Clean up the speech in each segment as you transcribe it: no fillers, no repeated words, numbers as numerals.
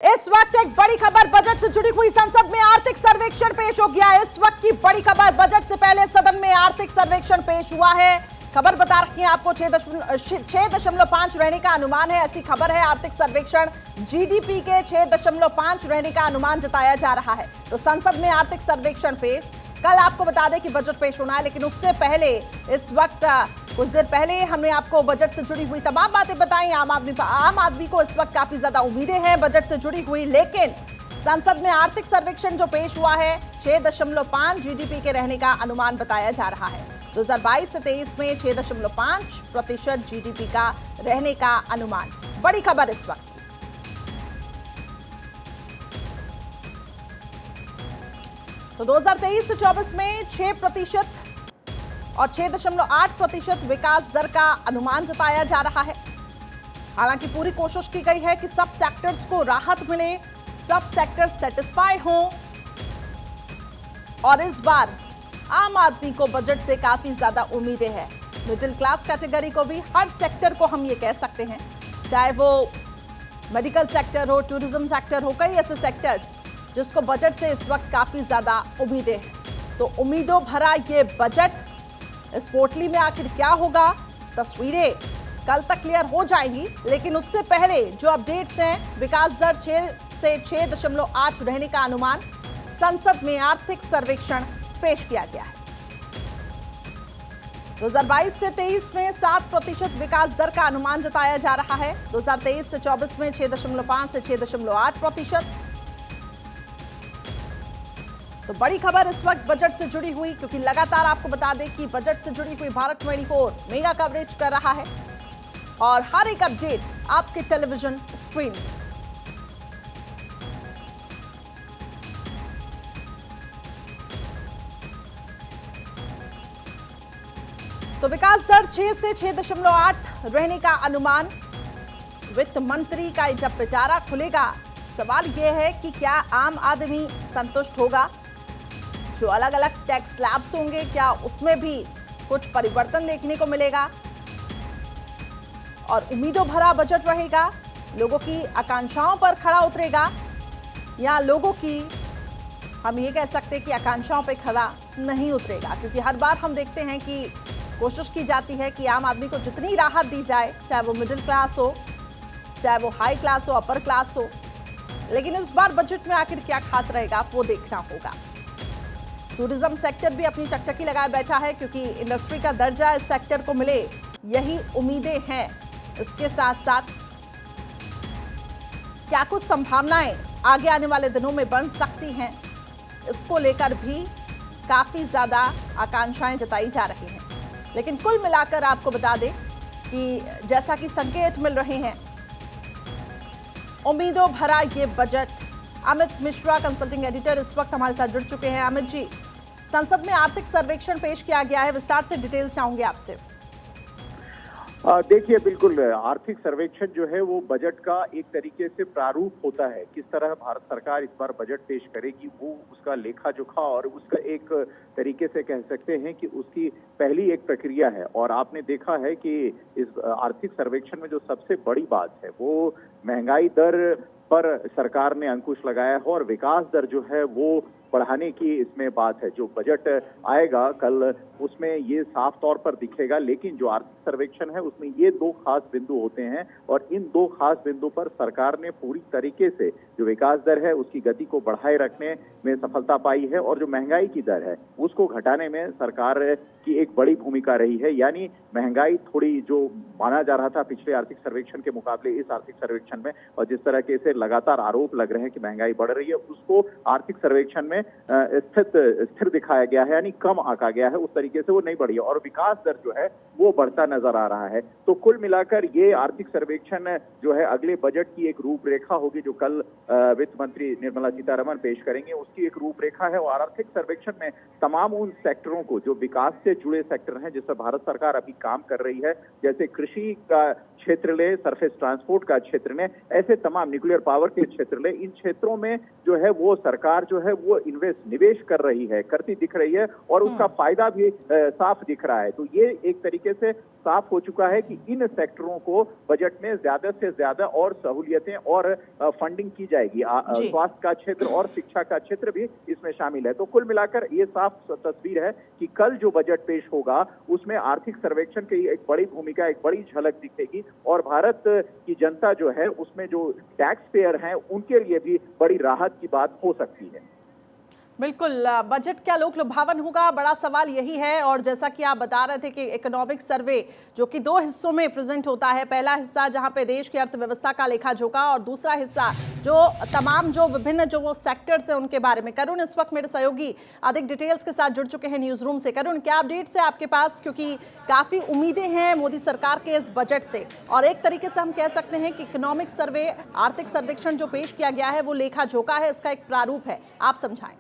इस वक्त एक बड़ी खबर बजट से जुड़ी हुई संसद में आर्थिक सर्वेक्षण पेश हो गया है। इस वक्त की बड़ी खबर, बजट से पहले सदन में आर्थिक सर्वेक्षण पेश हुआ है। खबर बता रखी है आपको 6.5 रहने का अनुमान है, ऐसी खबर है। आर्थिक सर्वेक्षण जीडीपी के 6.5 रहने का अनुमान जताया जा रहा है। तो संसद में आर्थिक सर्वेक्षण पेश, कल आपको बता दें कि बजट पेश होना है, लेकिन उससे पहले इस वक्त कुछ देर पहले हमने आपको बजट से जुड़ी हुई तमाम बातें बताई। आम आदमी को इस वक्त काफी ज्यादा उम्मीदें हैं बजट से जुड़ी हुई, लेकिन संसद में आर्थिक सर्वेक्षण जो पेश हुआ है 6.5 जीडीपी के रहने का अनुमान बताया जा रहा है। 2022 से 23 में 6.5% जीडीपी का रहने का अनुमान, बड़ी खबर इस वक्त। तो 2023 से 24 में 6% और 6.8% विकास दर का अनुमान जताया जा रहा है। हालांकि पूरी कोशिश की गई है कि सब सेक्टर्स को राहत मिले, सब सेक्टर सेटिस्फाई हों, और इस बार आम आदमी को बजट से काफी ज्यादा उम्मीदें हैं। मिडिल क्लास कैटेगरी को भी, हर सेक्टर को हम ये कह सकते हैं, चाहे वो मेडिकल सेक्टर हो, टूरिज्म सेक्टर हो, कई ऐसे सेक्टर्स जिसको बजट से इस वक्त काफी ज्यादा उम्मीदें हैं। तो उम्मीदों भरा ये बजट, इस पोटली में आखिर क्या होगा, तस्वीरें कल तक क्लियर हो जाएंगी, लेकिन उससे पहले जो अपडेट्स हैं, विकास दर 6 से 6.8 रहने का अनुमान संसद में आर्थिक सर्वेक्षण पेश किया गया है। 2022 से 23 में 7% विकास दर का अनुमान जताया जा रहा है। 2023 से 24 में 6.5 से 6.8%। तो बड़ी खबर इस वक्त बजट से जुड़ी हुई, क्योंकि लगातार आपको बता दें कि बजट से जुड़ी हुई भारत 24 मेगा कवरेज कर रहा है और हर एक अपडेट आपके टेलीविजन स्क्रीन। तो विकास दर 6 से 6.8 रहने का अनुमान, वित्त मंत्री का जब पिटारा खुलेगा, सवाल यह है कि क्या आम आदमी संतुष्ट होगा? जो अलग अलग टैक्स स्लैब्स होंगे, क्या उसमें भी कुछ परिवर्तन देखने को मिलेगा? और उम्मीदों भरा बजट रहेगा, लोगों की आकांक्षाओं पर खरा उतरेगा, या लोगों की, हम ये कह सकते हैं कि आकांक्षाओं पर खरा नहीं उतरेगा? क्योंकि हर बार हम देखते हैं कि कोशिश की जाती है कि आम आदमी को जितनी राहत दी जाए, चाहे वो मिडिल क्लास हो, चाहे वो हाई क्लास हो, अपर क्लास हो, लेकिन इस बार बजट में आखिर क्या खास रहेगा वो देखना होगा। टूरिज्म सेक्टर भी अपनी टकटकी लगाए बैठा है, क्योंकि इंडस्ट्री का दर्जा इस सेक्टर को मिले, यही उम्मीदें हैं। इसके साथ साथ क्या कुछ संभावनाएं आगे आने वाले दिनों में बन सकती हैं, इसको लेकर भी काफी ज्यादा आकांक्षाएं जताई जा रही हैं। लेकिन कुल मिलाकर आपको बता दें कि जैसा कि संकेत मिल रहे हैं, उम्मीदों भरा ये budget. Amit Mishra, consulting editor, इस वक्त हमारे साथ जुड़ चुके हैं। अमित जी, संसद में आर्थिक सर्वेक्षण पेश किया गया है, विस्तार से डिटेल्स चाहूंगे आपसे। देखिए, बिल्कुल आर्थिक सर्वेक्षण जो है वो बजट का एक तरीके से प्रारूप होता है। किस तरह भारत सरकार इस बार बजट पेश करेगी, वो उसका लेखा जोखा और उसका एक तरीके से कह सकते हैं कि उसकी पहली एक प्रक्रिया है। और आपने देखा है कि इस आर्थिक सर्वेक्षण में जो सबसे बड़ी बात है वो महंगाई दर पर सरकार ने अंकुश लगाया है और विकास दर जो है वो बढ़ाने की इसमें बात है। जो बजट आएगा कल, उसमें ये साफ तौर पर दिखेगा। लेकिन जो आर्थिक सर्वेक्षण है उसमें ये 2 खास बिंदु होते हैं, और इन 2 खास बिंदु पर सरकार ने पूरी तरीके से जो विकास दर है उसकी गति को बढ़ाए रखने में सफलता पाई है, और जो महंगाई की दर है उसको घटाने में सरकार की एक बड़ी भूमिका रही है। यानी महंगाई थोड़ी, जो माना जा रहा था पिछले आर्थिक सर्वेक्षण के मुकाबले इस आर्थिक सर्वेक्षण में, और जिस तरह के से लगातार आरोप लग रहे हैं कि महंगाई बढ़ रही है, उसको आर्थिक सर्वेक्षण में स्थिर दिखाया गया है, यानी कम आंका गया है। उस तरीके से वो नहीं बढ़ी है, और विकास दर जो है वो बढ़ता नजर आ रहा है। तो कुल मिलाकर ये आर्थिक सर्वेक्षण जो है अगले बजट की एक रूपरेखा होगी, जो कल वित्त मंत्री निर्मला सीतारमण पेश करेंगे, उसकी एक रूपरेखा है। और आर्थिक सर्वेक्षण में तमाम उन सेक्टरों को, जो विकास से जुड़े सेक्टर हैं, जिस पर भारत सरकार अभी काम कर रही है, जैसे कृषि का क्षेत्र ले, सरफेस ट्रांसपोर्ट का क्षेत्र में, ऐसे तमाम न्यूक्लियर पावर के क्षेत्र में, इन क्षेत्रों में जो है वो सरकार जो है वो निवेश कर रही है, करती दिख रही है और उसका फायदा भी साफ दिख रहा है। तो ये एक तरीके से साफ हो चुका है कि इन सेक्टरों को बजट में ज्यादा से ज्यादा और सहूलियतें और फंडिंग की जाएगी। स्वास्थ्य का क्षेत्र और शिक्षा का क्षेत्र भी इसमें शामिल है। तो कुल मिलाकर ये साफ तस्वीर है कि कल जो बजट पेश होगा उसमें आर्थिक सर्वेक्षण की एक बड़ी भूमिका, एक बड़ी झलक दिखेगी और भारत की जनता जो है उसमें जो टैक्स पेयर हैं उनके लिए भी बड़ी राहत की बात हो सकती है। बिल्कुल, बजट क्या लोक लुभावन होगा, बड़ा सवाल यही है। और जैसा कि आप बता रहे थे कि इकोनॉमिक सर्वे जो कि 2 हिस्सों में प्रेजेंट होता है, पहला हिस्सा जहां पे देश की अर्थव्यवस्था का लेखा जोखा और दूसरा हिस्सा जो तमाम जो विभिन्न जो वो सेक्टर्स हैं उनके बारे में। करुण इस वक्त मेरे सहयोगी अधिक डिटेल्स के साथ जुड़ चुके हैं न्यूज रूम से। करुण, क्या अपडेट्स है आपके पास, क्योंकि काफी उम्मीदें हैं मोदी सरकार के इस बजट से और एक तरीके से हम कह सकते हैं कि इकोनॉमिक सर्वे, आर्थिक सर्वेक्षण जो पेश किया गया है वो लेखा जोखा है, इसका एक प्रारूप है, आप समझाएं।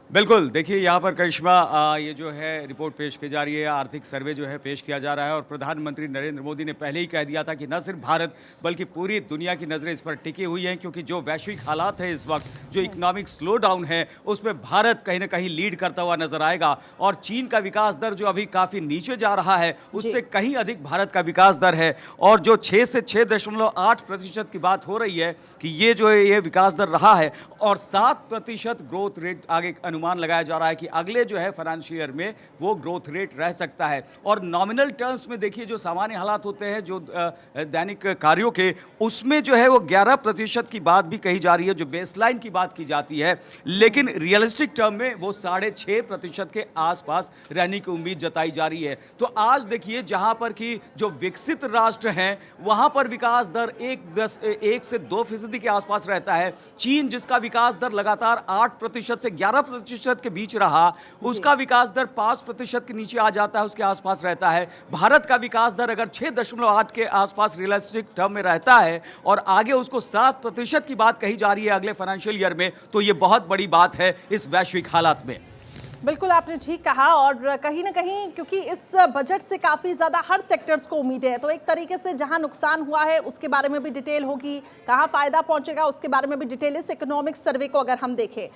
बिल्कुल, देखिए यहाँ पर करिश्मा, ये जो है रिपोर्ट पेश की जा रही है, आर्थिक सर्वे जो है पेश किया जा रहा है और प्रधानमंत्री नरेंद्र मोदी ने पहले ही कह दिया था कि न सिर्फ भारत बल्कि पूरी दुनिया की नज़रें इस पर टिकी हुई हैं, क्योंकि जो वैश्विक हालात है इस वक्त, जो इकोनॉमिक स्लो डाउन है उसमें भारत कहीं ना कहीं लीड करता हुआ नजर आएगा और चीन का विकास दर जो अभी काफ़ी नीचे जा रहा है उससे कहीं अधिक भारत का विकास दर है और जो 6 से 6.8% की बात हो रही है कि ये जो है ये विकास दर रहा है और 7% ग्रोथ रेट आगे अनुमान लगाया जा रहा है कि अगले जो है फाइनेंशियल ईयर में वो ग्रोथ रेट रह सकता है। और नॉमिनल टर्म्स में देखिए जो सामान्य हालात होते हैं जो दैनिक कार्यों के, उसमें जो है वो 11% की बात भी कही जा रही है, जो बेसलाइन की बात की जाती है, लेकिन रियलिस्टिक टर्म में वो 6.5% के आसपास रहने की उम्मीद जताई जा रही है। तो आज देखिए जहां पर कि जो विकसित राष्ट्र हैं वहां पर विकास दर 1 से 2% के आसपास रहता है। चीन जिसका विकास दर लगातार 8% से 11% के बीच रहा, उसका विकास दर 5% के नीचे आ जाता है, उसके आसपास रहता है। भारत का विकास दर अगर 6.8 के आसपास रियलिस्टिक टर्म में रहता है और आगे उसको 7% की बात कही जा रही है अगले फाइनेंशियल ईयर में, तो ये बहुत बड़ी बात है इस वैश्विक हालात में। बिल्कुल आपने ठीक कहा और कहीं ना कहीं क्योंकि इस बजट से काफ़ी ज़्यादा हर सेक्टर्स को उम्मीदें हैं, तो एक तरीके से जहां नुकसान हुआ है उसके बारे में भी डिटेल होगी, कहां फ़ायदा पहुंचेगा उसके बारे में भी डिटेल। इस इकोनॉमिक सर्वे को अगर हम देखें,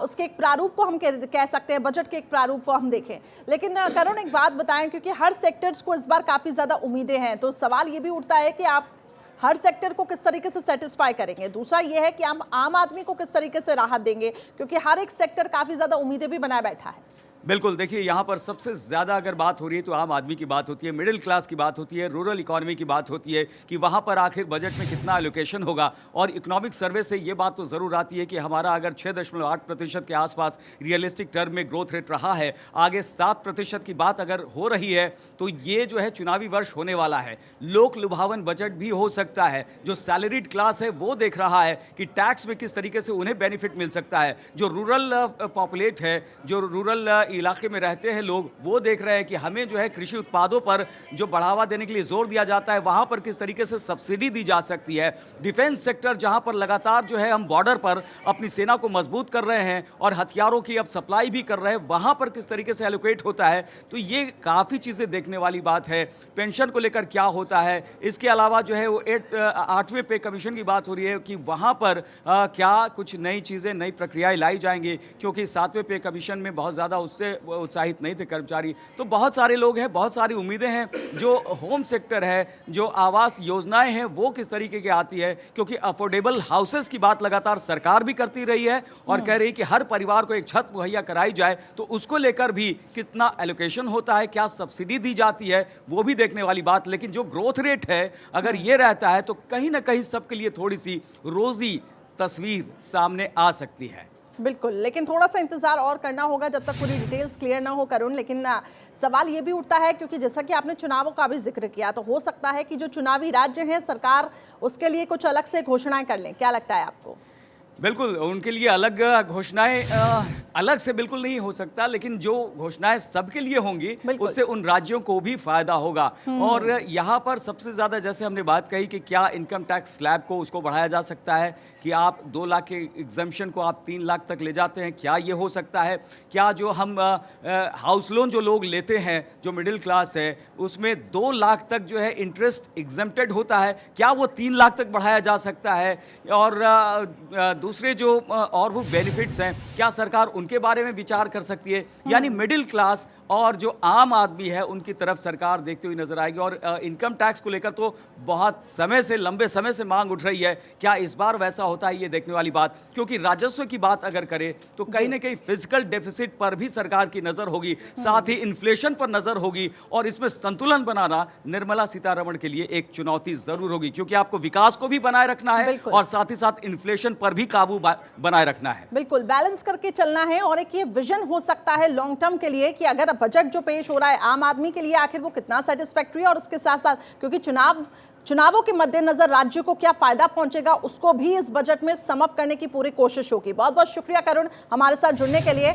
उसके एक प्रारूप को हम कह सकते हैं, बजट के एक प्रारूप को हम देखें। लेकिन करुण एक बात बताएं, क्योंकि हर सेक्टर्स को इस बार काफ़ी ज़्यादा उम्मीदें हैं, तो सवाल ये भी उठता है कि आप हर सेक्टर को किस तरीके से सेटिस्फाई करेंगे। दूसरा ये है कि आम आदमी को किस तरीके से राहत देंगे, क्योंकि हर एक सेक्टर काफ़ी ज़्यादा उम्मीदें भी बनाए बैठा है। बिल्कुल, देखिए यहाँ पर सबसे ज़्यादा अगर बात हो रही है तो आम आदमी की बात होती है, मिडिल क्लास की बात होती है, रूरल इकोनॉमी की बात होती है कि वहाँ पर आखिर बजट में कितना एलोकेशन होगा। और इकोनॉमिक सर्वे से ये बात तो ज़रूर आती है कि हमारा अगर 6.8% के आसपास रियलिस्टिक टर्म में ग्रोथ रेट रहा है, आगे 7% की बात अगर हो रही है, तो ये जो है चुनावी वर्ष होने वाला है, लोक लुभावन बजट भी हो सकता है। जो सैलरीड क्लास है वो देख रहा है कि टैक्स में किस तरीके से उन्हें बेनिफिट मिल सकता है। जो रूरल पॉपुलेट है, जो रूरल इलाके में रहते हैं लोग, वो देख रहे हैं कि हमें जो है कृषि उत्पादों पर जो बढ़ावा देने के लिए जोर दिया जाता है, वहां पर किस तरीके से सब्सिडी दी जा सकती है। डिफेंस सेक्टर जहां पर लगातार जो है हम बॉर्डर पर अपनी सेना को मजबूत कर रहे हैं और हथियारों की अब सप्लाई भी कर रहे हैं, वहां पर किस तरीके से एलोकेट होता है। तो ये काफ़ी चीज़ें देखने वाली बात है। पेंशन को लेकर क्या होता है, इसके अलावा जो है वो 8वें पे कमीशन की बात हो रही है कि वहां पर क्या कुछ नई चीज़ें, नई प्रक्रियाएं लाई जाएंगी, क्योंकि 7वें पे कमीशन में बहुत ज़्यादा उससे उत्साहित नहीं थे कर्मचारी। तो बहुत सारे लोग हैं, बहुत सारी उम्मीदें हैं। जो होम सेक्टर है, जो आवास योजनाएं हैं, वो किस तरीके की आती है, क्योंकि अफोर्डेबल हाउसेस की बात लगातार सरकार भी करती रही है और कह रही है कि हर परिवार को एक छत मुहैया कराई जाए, तो उसको लेकर भी कितना एलोकेशन होता है, क्या सब्सिडी दी जाती है, वो भी देखने वाली बात। लेकिन जो ग्रोथ रेट है अगर ये रहता है तो कहीं ना कहीं सबके लिए थोड़ी सी रोजी तस्वीर सामने आ सकती है। बिल्कुल, लेकिन थोड़ा सा इंतजार और करना होगा जब तक पूरी डिटेल्स क्लियर ना हो करुण। लेकिन सवाल ये भी उठता है, क्योंकि जैसा कि आपने चुनावों का भी जिक्र किया, तो हो सकता है कि जो चुनावी राज्य हैं सरकार उसके लिए कुछ अलग से घोषणाएं कर लें। क्या लगता है आपको? बिल्कुल, उनके लिए अलग घोषणाएँ अलग से बिल्कुल नहीं हो सकता, लेकिन जो घोषणाएँ सबके लिए होंगी, बिल्कुल। उससे उन राज्यों को भी फ़ायदा होगा। और यहाँ पर सबसे ज़्यादा जैसे हमने बात कही कि क्या इनकम टैक्स स्लैब को उसको बढ़ाया जा सकता है कि आप 2 लाख के एग्ज़म्पशन को आप 3 लाख तक ले जाते हैं, क्या ये हो सकता है? क्या जो हम हाउस लोन जो लोग लेते हैं, जो मिडिल क्लास है, उसमें 2 लाख तक जो है इंटरेस्ट एग्ज़म्प्टेड होता है, क्या वो 3 लाख तक बढ़ाया जा सकता है? और दूसरे जो और वो बेनिफिट्स हैं, क्या सरकार उनके बारे में विचार कर सकती है? यानी मिडिल क्लास और जो आम आदमी है, उनकी तरफ सरकार देखती हुई नजर आएगी। और इनकम टैक्स को लेकर तो बहुत समय से, लंबे समय से मांग उठ रही है। क्या इस बार वैसा होता है, ये देखने वाली बात, क्योंकि राजस्व की बात अगर करें तो कहीं ना कहीं फिजिकल डेफिसिट पर भी सरकार की नजर होगी, साथ ही इन्फ्लेशन पर नजर होगी, और इसमें संतुलन बनाना निर्मला सीतारमण के लिए एक चुनौती जरूर होगी, क्योंकि आपको विकास को भी बनाए रखना है बिल्कुल। और साथ ही साथ इन्फ्लेशन पर भी काबू बनाए रखना है। बिल्कुल बैलेंस करके चलना है। और एक ये विजन हो सकता है लॉन्ग टर्म के लिए कि अगर बजट जो पेश हो रहा है आम आदमी के लिए आखिर वो कितना सेटिस्फैक्टरी है, और उसके साथ साथ क्योंकि चुनावों के मद्देनजर राज्य को क्या फायदा पहुंचेगा, उसको भी इस बजट में सम अप करने की पूरी कोशिश होगी। बहुत बहुत शुक्रिया करुण हमारे साथ जुड़ने के लिए।